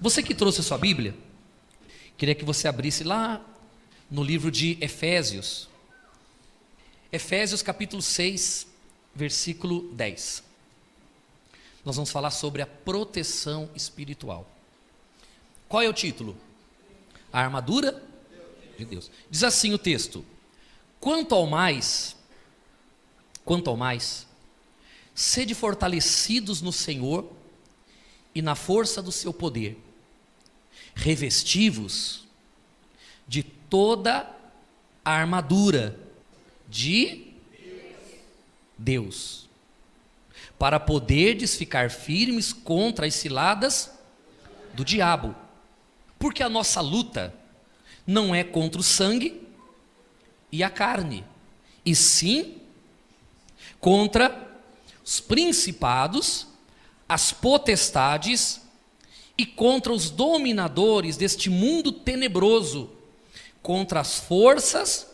Você que trouxe a sua Bíblia, queria que você abrisse lá no livro de Efésios. Efésios capítulo 6, versículo 10. Nós vamos falar sobre a proteção espiritual. Qual é o título? A armadura de Deus. Diz assim o texto: Quanto ao mais, sede fortalecidos no Senhor e na força do seu poder, revesti-vos de toda a armadura de Deus, para poderdes ficar firmes contra as ciladas do diabo, porque a nossa luta não é contra o sangue e a carne, e sim contra os principados, as potestades e contra os dominadores deste mundo tenebroso, contra as forças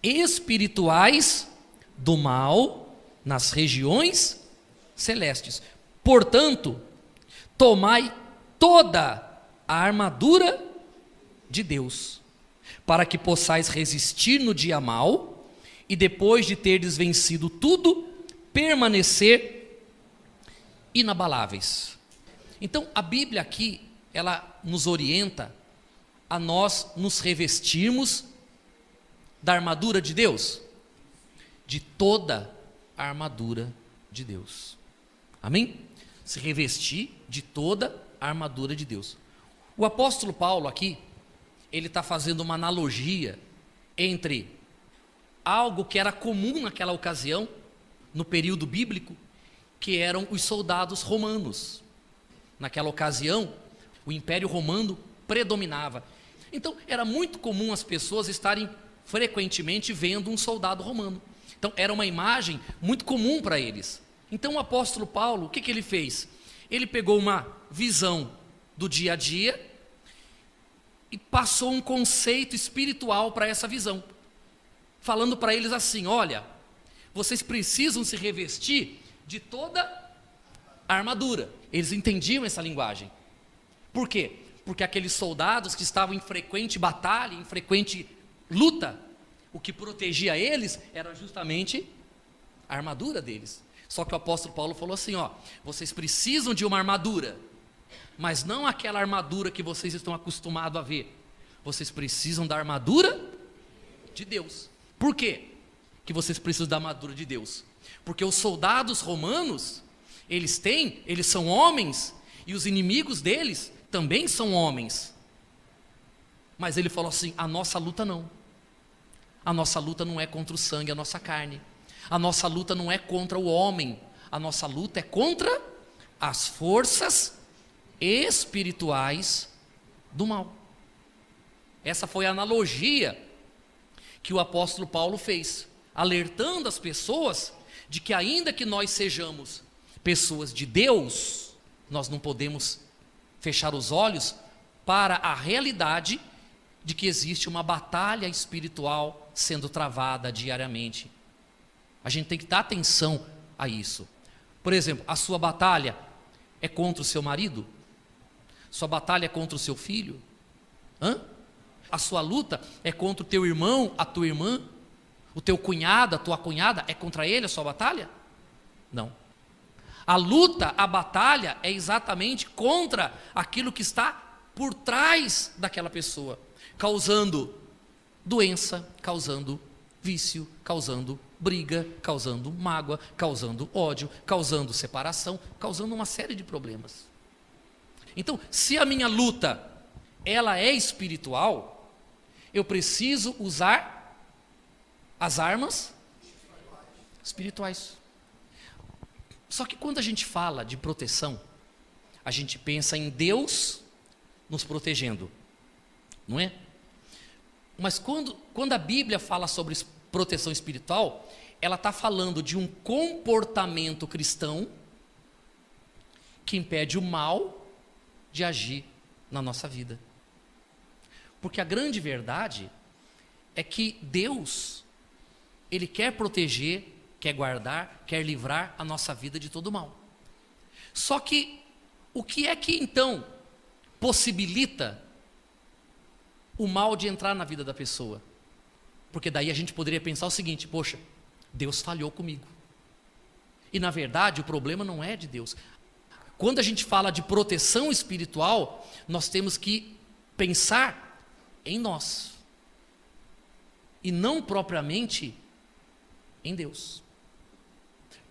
espirituais do mal nas regiões celestes. Portanto, tomai toda a armadura de Deus, para que possais resistir no dia mau e depois de terdes vencido tudo, permanecer inabaláveis. Então, a Bíblia aqui, ela nos orienta a nós nos revestirmos da armadura de Deus, de toda a armadura de Deus. Amém? Se revestir de toda a armadura de Deus. O apóstolo Paulo aqui, ele está fazendo uma analogia entre algo que era comum naquela ocasião, no período bíblico, que eram os soldados romanos. Naquela ocasião, o Império Romano predominava. Então, era muito comum as pessoas estarem frequentemente vendo um soldado romano. Então, era uma imagem muito comum para eles. Então, o apóstolo Paulo, o que ele fez? Ele pegou uma visão do dia a dia e passou um conceito espiritual para essa visão, falando para eles assim: olha, vocês precisam se revestir de toda a armadura. Eles entendiam essa linguagem. Por quê? Porque aqueles soldados que estavam em frequente batalha, em frequente luta, o que protegia eles era justamente a armadura deles. Só que o apóstolo Paulo falou assim: ó, vocês precisam de uma armadura, mas não aquela armadura que vocês estão acostumados a ver. Vocês precisam da armadura de Deus. Por quê que vocês precisam da armadura de Deus? Porque os soldados romanos, eles são homens, e os inimigos deles também são homens. Mas ele falou assim: a nossa luta não. A nossa luta não é contra o sangue, a nossa carne. A nossa luta não é contra o homem. A nossa luta é contra as forças espirituais do mal. Essa foi a analogia que o apóstolo Paulo fez, alertando as pessoas de que, ainda que nós sejamos pessoas de Deus, nós não podemos fechar os olhos para a realidade de que existe uma batalha espiritual sendo travada diariamente. A gente tem que dar atenção a isso. Por exemplo, a sua batalha é contra o seu marido? Sua batalha é contra o seu filho? A sua luta é contra o teu irmão, a tua irmã? O teu cunhado, a tua cunhada, é contra ele a sua batalha? Não. A luta, a batalha é exatamente contra aquilo que está por trás daquela pessoa, causando doença, causando vício, causando briga, causando mágoa, causando ódio, causando separação, causando uma série de problemas. Então, se a minha luta, ela é espiritual, eu preciso usar as armas espirituais. Só que quando a gente fala de proteção, a gente pensa em Deus nos protegendo, não é? Mas quando a Bíblia fala sobre proteção espiritual, ela está falando de um comportamento cristão que impede o mal de agir na nossa vida. Porque a grande verdade é que Deus, Ele quer proteger, quer guardar, quer livrar a nossa vida de todo mal. Só que, o que é que então possibilita o mal de entrar na vida da pessoa. Porque daí a gente poderia pensar o seguinte: poxa, Deus falhou comigo. E na verdade o problema não é de Deus. Quando a gente fala de proteção espiritual, nós temos que pensar em nós e não propriamente em Deus.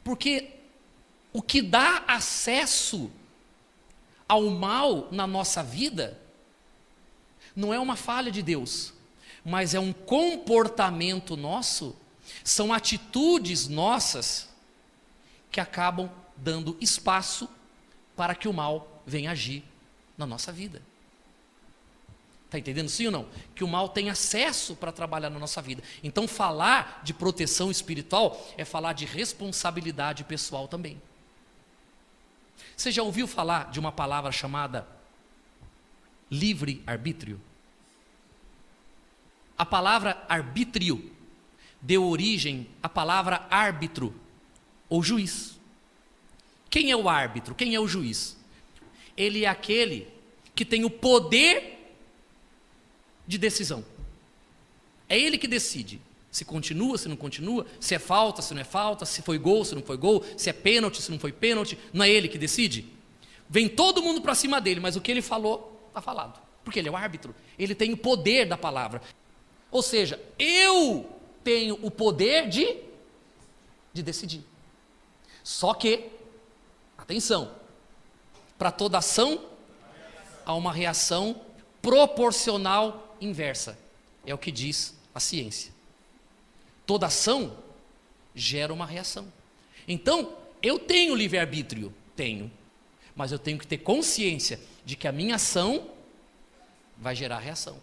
Porque o que dá acesso ao mal na nossa vida não é uma falha de Deus, mas é um comportamento nosso, são atitudes nossas que acabam dando espaço para que o mal venha agir na nossa vida. Está entendendo, sim ou não? Que o mal tem acesso para trabalhar na nossa vida. Então falar de proteção espiritual é falar de responsabilidade pessoal também. Você já ouviu falar de uma palavra chamada livre-arbítrio? A palavra arbítrio deu origem à palavra árbitro, ou juiz. Quem é o árbitro? Quem é o juiz? Ele é aquele que tem o poder de decisão. É ele que decide se continua, se não continua, se é falta, se não é falta, se foi gol, se não foi gol, se é pênalti, se não foi pênalti. Não é ele que decide? Vem todo mundo para cima dele, mas o que ele falou, está falado. Porque ele é o árbitro, ele tem o poder da palavra. Ou seja, eu tenho o poder de decidir. Só que, atenção, para toda ação há uma reação proporcional inversa. É o que diz a ciência. Toda ação gera uma reação. Então, eu tenho livre-arbítrio? Tenho. Mas eu tenho que ter consciência de que a minha ação vai gerar reação.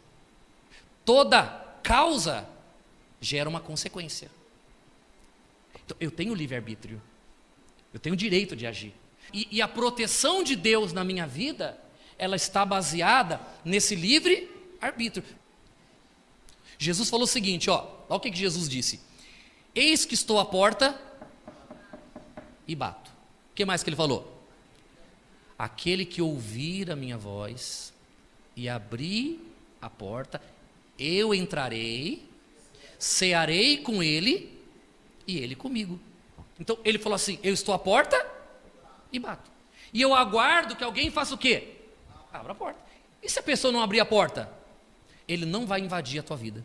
Toda causa gera uma consequência. Então, eu tenho livre-arbítrio. Eu tenho o direito de agir. E a proteção de Deus na minha vida, ela está baseada nesse livre-arbítrio. Jesus falou o seguinte, olha o que Jesus disse: eis que estou à porta e bato. O que mais que ele falou? Aquele que ouvir a minha voz e abrir a porta, eu entrarei, cearei com ele e ele comigo. Então ele falou assim: eu estou à porta e bato. E eu aguardo que alguém faça o quê? Abra a porta. E se a pessoa não abrir a porta? Ele não vai invadir a tua vida.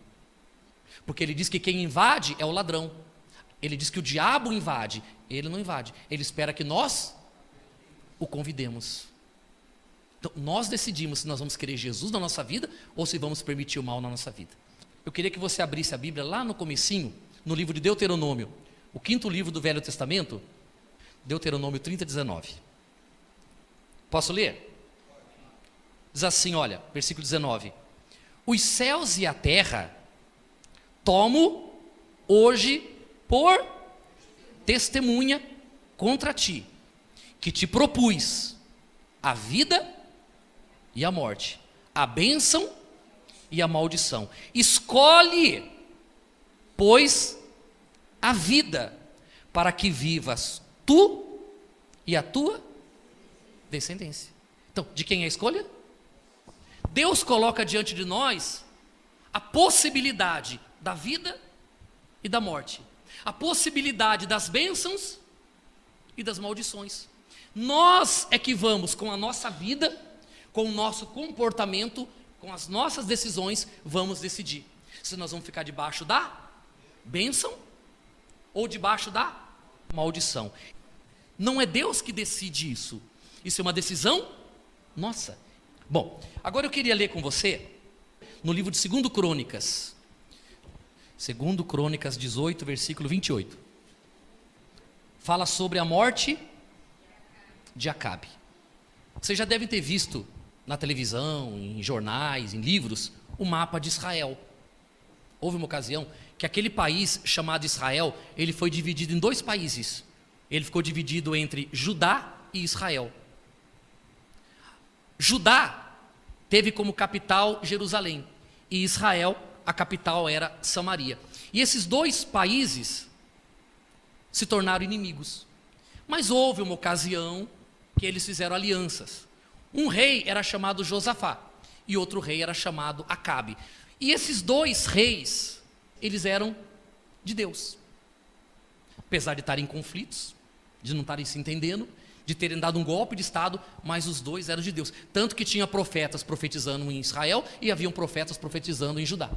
Porque ele diz que quem invade é o ladrão. Ele diz que o diabo invade. Ele não invade. Ele espera que nós o convidemos. Então, nós decidimos se nós vamos querer Jesus na nossa vida ou se vamos permitir o mal na nossa vida. Eu queria que você abrisse a Bíblia lá no comecinho, no livro de Deuteronômio, o 5º livro do Velho Testamento, Deuteronômio 30:19. Posso ler? Diz assim, olha, versículo 19: os céus e a terra tomo hoje por testemunha contra ti, que te propus a vida e a morte, a bênção e a maldição. Escolhe, pois, a vida, para que vivas tu e a tua descendência. Então, de quem é a escolha? Deus coloca diante de nós a possibilidade da vida e da morte, a possibilidade das bênçãos e das maldições. Nós é que vamos, com a nossa vida, com o nosso comportamento, com as nossas decisões, vamos decidir se nós vamos ficar debaixo da bênção ou debaixo da maldição. Não é Deus que decide isso. Isso é uma decisão nossa. Bom, agora eu queria ler com você no livro de 2 Crônicas. 2 Crônicas 18, versículo 28. Fala sobre a morte de Acabe. Vocês já devem ter visto na televisão, em jornais, em livros, o mapa de Israel. Houve uma ocasião que aquele país chamado Israel, ele foi dividido em 2 países. Ele ficou dividido entre Judá e Israel. Judá teve como capital Jerusalém e Israel, a capital era Samaria. E esses 2 países se tornaram inimigos. Mas houve uma ocasião que eles fizeram alianças. Um rei era chamado Josafá e outro rei era chamado Acabe. E esses dois reis, eles eram de Deus. Apesar de estarem em conflitos, de não estarem se entendendo, de terem dado um golpe de estado, mas os dois eram de Deus. Tanto que tinha profetas profetizando em Israel e haviam profetas profetizando em Judá.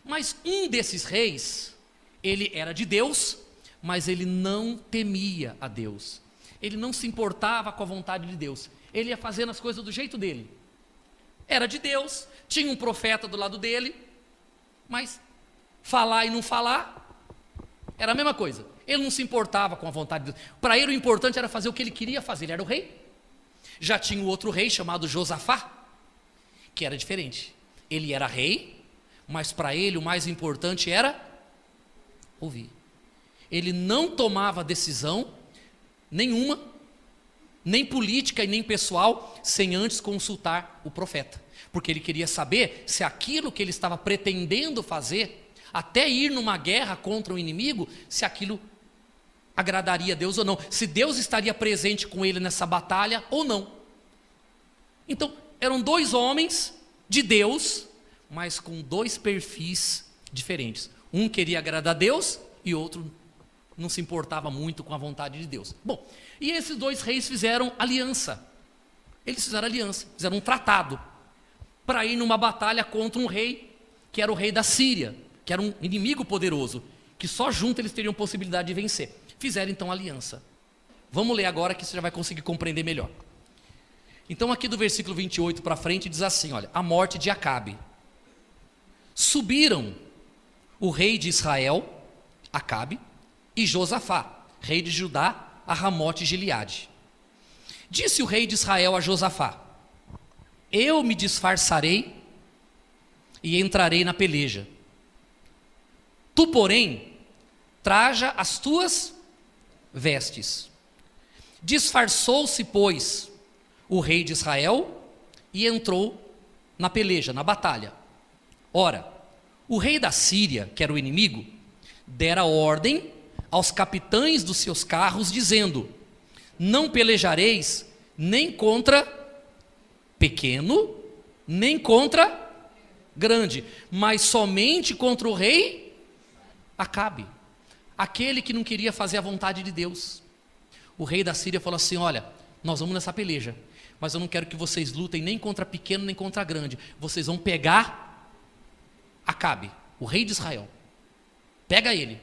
Mas um desses reis, ele era de Deus, mas ele não temia a Deus. Ele não se importava com a vontade de Deus. Ele ia fazendo as coisas do jeito dele. Era de Deus, tinha um profeta do lado dele, mas falar e não falar era a mesma coisa. Ele não se importava com a vontade de Deus. Para ele o importante era fazer o que ele queria fazer, ele era o rei. Já tinha o outro rei chamado Josafá, que era diferente. Ele era rei, mas para ele o mais importante era ouvir. Ele não tomava decisão nenhuma, nem política e nem pessoal, sem antes consultar o profeta. Porque ele queria saber se aquilo que ele estava pretendendo fazer, até ir numa guerra contra o inimigo, se aquilo agradaria a Deus ou não, se Deus estaria presente com ele nessa batalha ou não. Então, eram dois homens de Deus, mas com dois perfis diferentes. Um queria agradar a Deus e outro não se importava muito com a vontade de Deus. Bom, e esses dois reis fizeram aliança. Eles fizeram aliança, fizeram um tratado para ir numa batalha contra um rei, que era o rei da Síria, que era um inimigo poderoso, que só junto eles teriam possibilidade de vencer. Fizeram então aliança. Vamos ler agora que você já vai conseguir compreender melhor. Então aqui do versículo 28 para frente diz assim, olha, a morte de Acabe. Subiram o rei de Israel, Acabe, e Josafá, rei de Judá, a Ramote Gileade. Disse o rei de Israel a Josafá: eu me disfarçarei e entrarei na peleja. Tu, porém, traja as tuas vestes. Disfarçou-se, pois, o rei de Israel e entrou na peleja, na batalha. Ora, o rei da Síria, que era o inimigo, dera ordem aos capitães dos seus carros, dizendo: não pelejareis nem contra pequeno, nem contra grande, mas somente contra o rei Acabe, aquele que não queria fazer a vontade de Deus. O rei da Síria falou assim: olha, nós vamos nessa peleja, mas eu não quero que vocês lutem nem contra pequeno nem contra grande. Vocês vão pegar Acabe, o rei de Israel. Pega ele.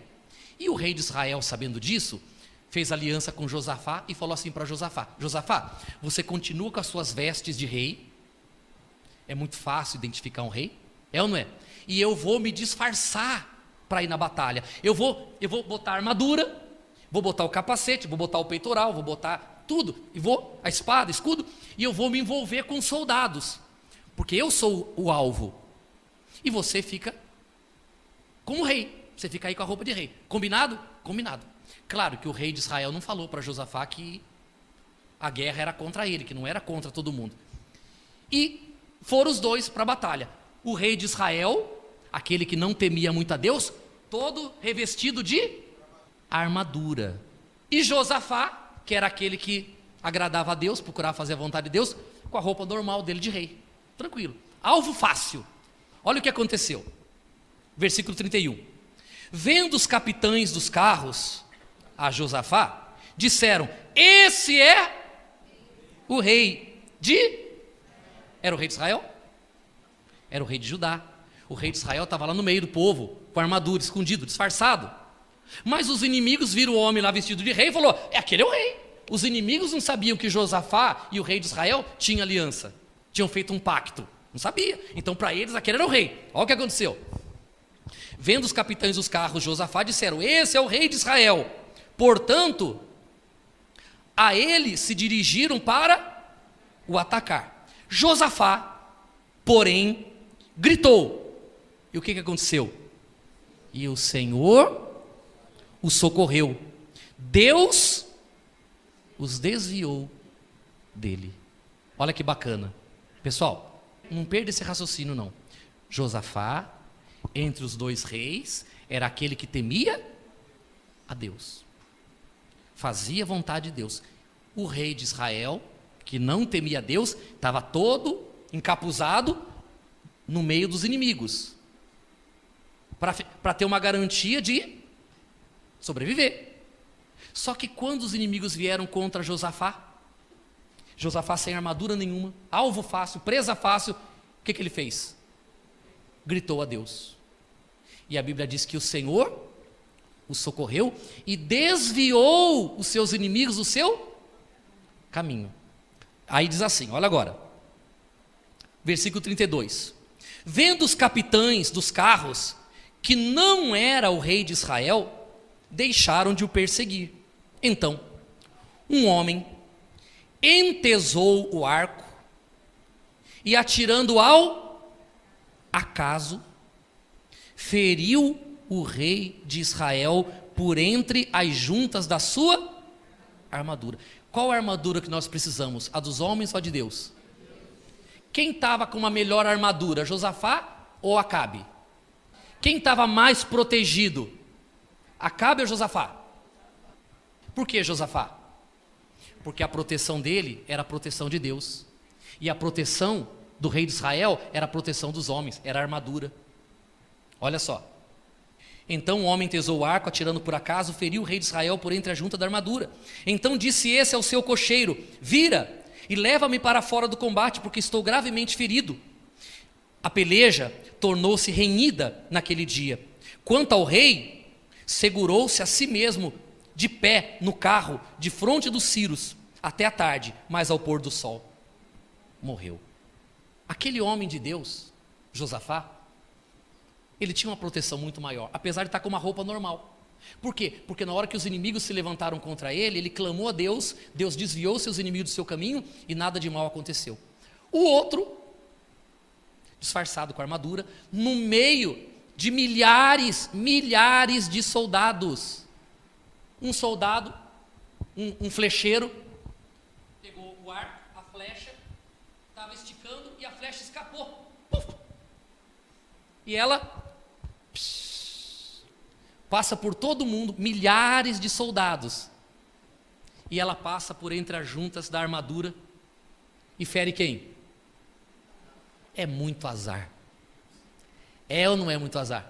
E o rei de Israel, sabendo disso, fez aliança com Josafá e falou assim para Josafá: Josafá, você continua com as suas vestes de rei. É muito fácil identificar um rei, é ou não é? E eu vou me disfarçar para ir na batalha. Eu vou botar a armadura, vou botar o capacete, vou botar o peitoral, vou botar tudo, e vou, a espada, escudo, e eu vou me envolver com soldados, porque eu sou o alvo. E você fica como rei, você fica aí com a roupa de rei. Combinado? Combinado. Claro que o rei de Israel não falou para Josafá que a guerra era contra ele, que não era contra todo mundo. E foram os dois para a batalha. O rei de Israel, aquele que não temia muito a Deus, todo revestido de armadura. E Josafá, que era aquele que agradava a Deus, procurava fazer a vontade de Deus, com a roupa normal dele de rei. Tranquilo. Alvo fácil. Olha o que aconteceu. Versículo 31. Vendo os capitães dos carros a Josafá, disseram: esse é o rei de... Era o rei de Israel? Era o rei de Judá. O rei de Israel estava lá no meio do povo, com armadura, escondido, disfarçado. Mas os inimigos viram o homem lá vestido de rei e falou: aquele é o rei. Os inimigos não sabiam que Josafá e o rei de Israel tinham aliança, tinham feito um pacto. Não sabia. Então para eles aquele era o rei. Olha o que aconteceu. Vendo os capitães dos carros Josafá, disseram: esse é o rei de Israel. Portanto, a ele se dirigiram para o atacar. Josafá, porém, gritou. E o que aconteceu? E o Senhor o socorreu. Deus os desviou dele. Olha que bacana. Pessoal, não perda esse raciocínio não. Josafá, entre os dois reis, era aquele que temia a Deus. Fazia a vontade de Deus. O rei de Israel que não temia Deus, estava todo encapuzado no meio dos inimigos, para ter uma garantia de sobreviver. Só que quando os inimigos vieram contra Josafá sem armadura nenhuma, alvo fácil, presa fácil, o que ele fez? Gritou a Deus. E a Bíblia diz que o Senhor o socorreu e desviou os seus inimigos do seu caminho. Aí diz assim, olha agora, versículo 32. Vendo os capitães dos carros que não era o rei de Israel, deixaram de o perseguir. Então, um homem entesou o arco e, atirando ao acaso, feriu o rei de Israel por entre as juntas da sua armadura. Qual a armadura que nós precisamos? A dos homens ou a de Deus? Quem estava com uma melhor armadura, Josafá ou Acabe? Quem estava mais protegido? Acabe ou Josafá? Por que Josafá? Porque a proteção dele era a proteção de Deus. E a proteção do rei de Israel era a proteção dos homens, era a armadura. Olha só. Então o homem tesou o arco, atirando por acaso, feriu o rei de Israel por entre a junta da armadura. Então disse esse ao seu cocheiro: vira e leva-me para fora do combate, porque estou gravemente ferido. A peleja tornou-se renhida naquele dia. Quanto ao rei, segurou-se a si mesmo de pé no carro, de fronte dos ciros, até a tarde, mas ao pôr do sol morreu. Aquele homem de Deus, Josafá, ele tinha uma proteção muito maior, apesar de estar com uma roupa normal. Por quê? Porque na hora que os inimigos se levantaram contra ele, ele clamou a Deus, Deus desviou seus inimigos do seu caminho e nada de mal aconteceu. O outro, disfarçado com armadura, no meio de milhares de soldados. Um soldado, um flecheiro, pegou o arco, a flecha, estava esticando e a flecha escapou. Puf! E ela passa por todo mundo, milhares de soldados. E ela passa por entre as juntas da armadura e fere quem? É muito azar. É ou não é muito azar?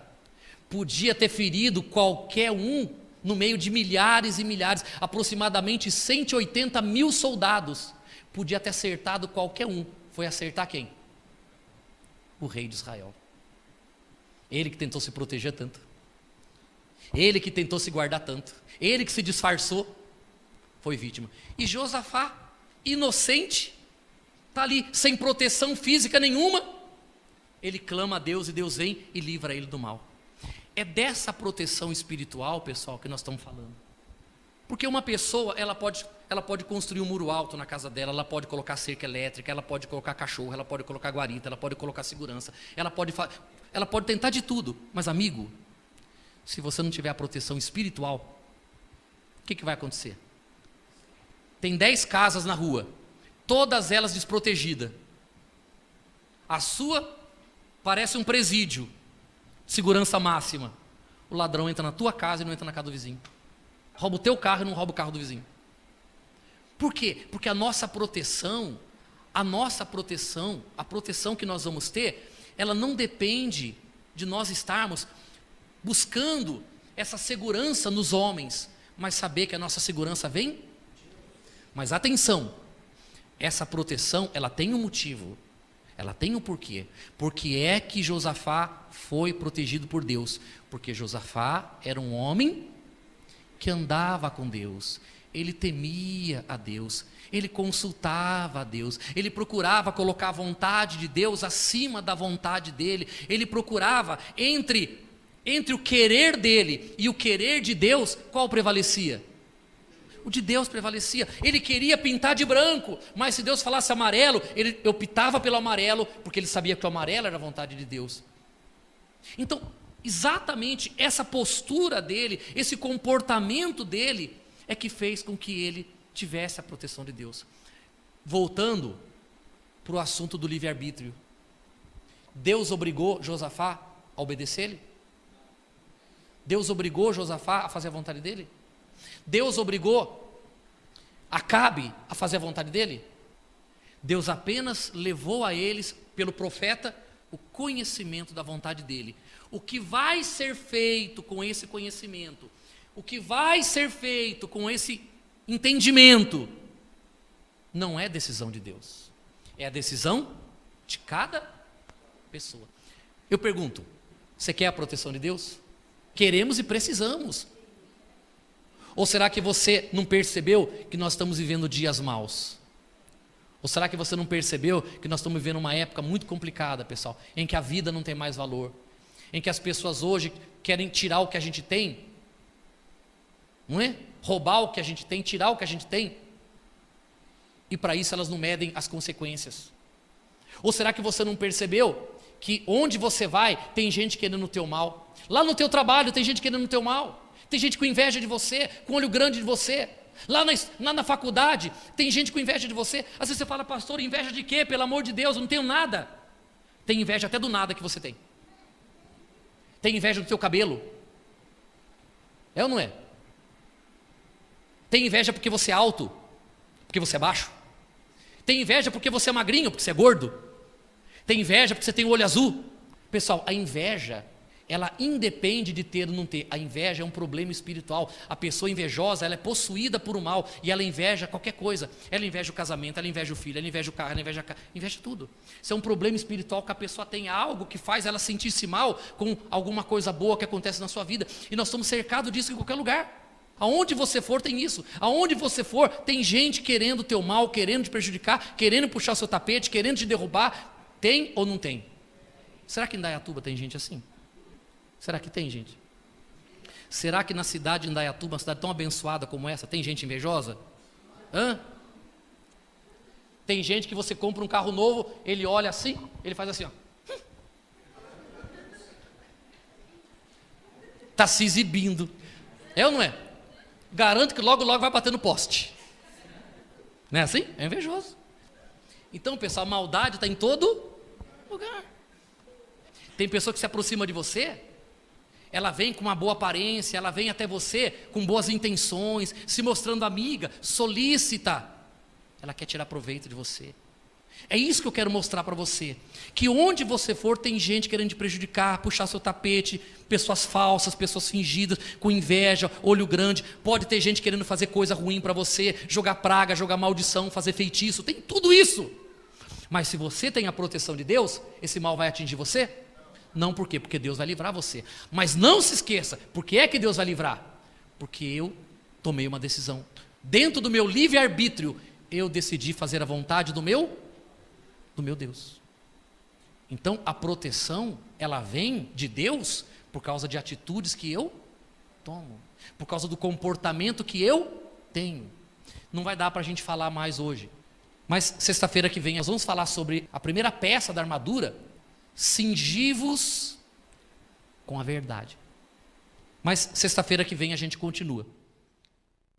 Podia ter ferido qualquer um no meio de milhares e milhares, aproximadamente 180 mil soldados. Podia ter acertado qualquer um. Foi acertar quem? O rei de Israel. Ele que tentou se proteger tanto. Ele que tentou se guardar tanto. Ele que se disfarçou, foi vítima. E Josafá, inocente, está ali, sem proteção física nenhuma. Ele clama a Deus e Deus vem e livra ele do mal. É dessa proteção espiritual, pessoal, que nós estamos falando. Porque uma pessoa, ela pode construir um muro alto na casa dela, ela pode colocar cerca elétrica, ela pode colocar cachorro, ela pode colocar guarita, ela pode colocar segurança, ela pode tentar de tudo. Mas, amigo, se você não tiver a proteção espiritual, o que vai acontecer? Tem 10 casas na rua, todas elas desprotegidas. A sua parece um presídio, segurança máxima. O ladrão entra na tua casa e não entra na casa do vizinho. Rouba o teu carro e não rouba o carro do vizinho. Por quê? Porque a proteção que nós vamos ter, ela não depende de nós estarmos buscando essa segurança nos homens, mas saber que a nossa segurança vem. Mas atenção, essa proteção, ela tem um motivo, ela tem um porquê. Porque é que Josafá foi protegido por Deus? Porque Josafá era um homem que andava com Deus, ele temia a Deus, ele consultava a Deus, ele procurava colocar a vontade de Deus acima da vontade dele, ele procurava entre o querer dele e o querer de Deus, qual prevalecia? O de Deus prevalecia. Ele queria pintar de branco, mas se Deus falasse amarelo, ele optava pelo amarelo, porque ele sabia que o amarelo era a vontade de Deus. Então, exatamente essa postura dele, esse comportamento dele, é que fez com que ele tivesse a proteção de Deus. Voltando para o assunto do livre-arbítrio, Deus obrigou Josafá a obedecer-lhe? Deus obrigou Josafá a fazer a vontade dele? Deus obrigou Acabe a fazer a vontade dele? Deus apenas levou a eles, pelo profeta, o conhecimento da vontade dele. O que vai ser feito com esse conhecimento, o que vai ser feito com esse entendimento, não é decisão de Deus, é a decisão de cada pessoa. Eu pergunto, você quer a proteção de Deus? Queremos e precisamos. Ou será que você não percebeu que nós estamos vivendo dias maus? Ou será que você não percebeu que nós estamos vivendo uma época muito complicada, pessoal, em que a vida não tem mais valor, em que as pessoas hoje querem tirar o que a gente tem, não é? Roubar o que a gente tem, tirar o que a gente tem, e para isso elas não medem as consequências. Ou será que você não percebeu que onde você vai tem gente querendo o teu mal? Lá no teu trabalho tem gente querendo o teu mal, tem gente com inveja de você, com olho grande de você. Lá na faculdade, tem gente com inveja de você. Às vezes você fala, pastor, inveja de quê? Pelo amor de Deus, eu não tenho nada. Tem inveja até do nada que você tem. Tem inveja do teu cabelo. É ou não é? Tem inveja porque você é alto, porque você é baixo. Tem inveja porque você é magrinho, porque você é gordo. Tem inveja porque você tem o olho azul. Pessoal, a inveja, ela independe de ter ou não ter. A inveja é um problema espiritual. A pessoa invejosa, ela é possuída por um mal e ela inveja qualquer coisa. Ela inveja o casamento, ela inveja o filho, ela inveja o carro, ela inveja tudo. Isso é um problema espiritual que a pessoa tem, algo que faz ela sentir-se mal com alguma coisa boa que acontece na sua vida. E nós estamos cercados disso em qualquer lugar. Aonde você for tem isso. Aonde você for tem gente querendo o teu mal, querendo te prejudicar, querendo puxar o seu tapete, querendo te derrubar. Tem ou não tem? Será que em Indaiatuba tem gente assim? Será que tem, gente? Será que na cidade de Indaiatuba, uma cidade tão abençoada como essa, tem gente invejosa? Hã? Tem gente que você compra um carro novo, ele olha assim, ele faz assim, ó. Está se exibindo. É ou não é? Garanto que logo, logo vai bater no poste. Não é assim? É invejoso. Então, pessoal, a maldade está em todo lugar. Tem pessoa que se aproxima de você, ela vem com uma boa aparência, ela vem até você com boas intenções, se mostrando amiga, solícita. Ela quer tirar proveito de você. É isso que eu quero mostrar para você, que onde você for tem gente querendo te prejudicar, puxar seu tapete, pessoas falsas, pessoas fingidas, com inveja, olho grande, pode ter gente querendo fazer coisa ruim para você, jogar praga, jogar maldição, fazer feitiço, tem tudo isso. Mas se você tem a proteção de Deus, esse mal vai atingir você? Não, por quê? Porque Deus vai livrar você. Mas não se esqueça, por que é que Deus vai livrar? Porque eu tomei uma decisão. Dentro do meu livre-arbítrio, eu decidi fazer a vontade do meu Deus. Então, a proteção, ela vem de Deus por causa de atitudes que eu tomo, por causa do comportamento que eu tenho. Não vai dar para a gente falar mais hoje, mas sexta-feira que vem nós vamos falar sobre a primeira peça da armadura, cingi-vos com a verdade. Mas sexta-feira que vem a gente continua.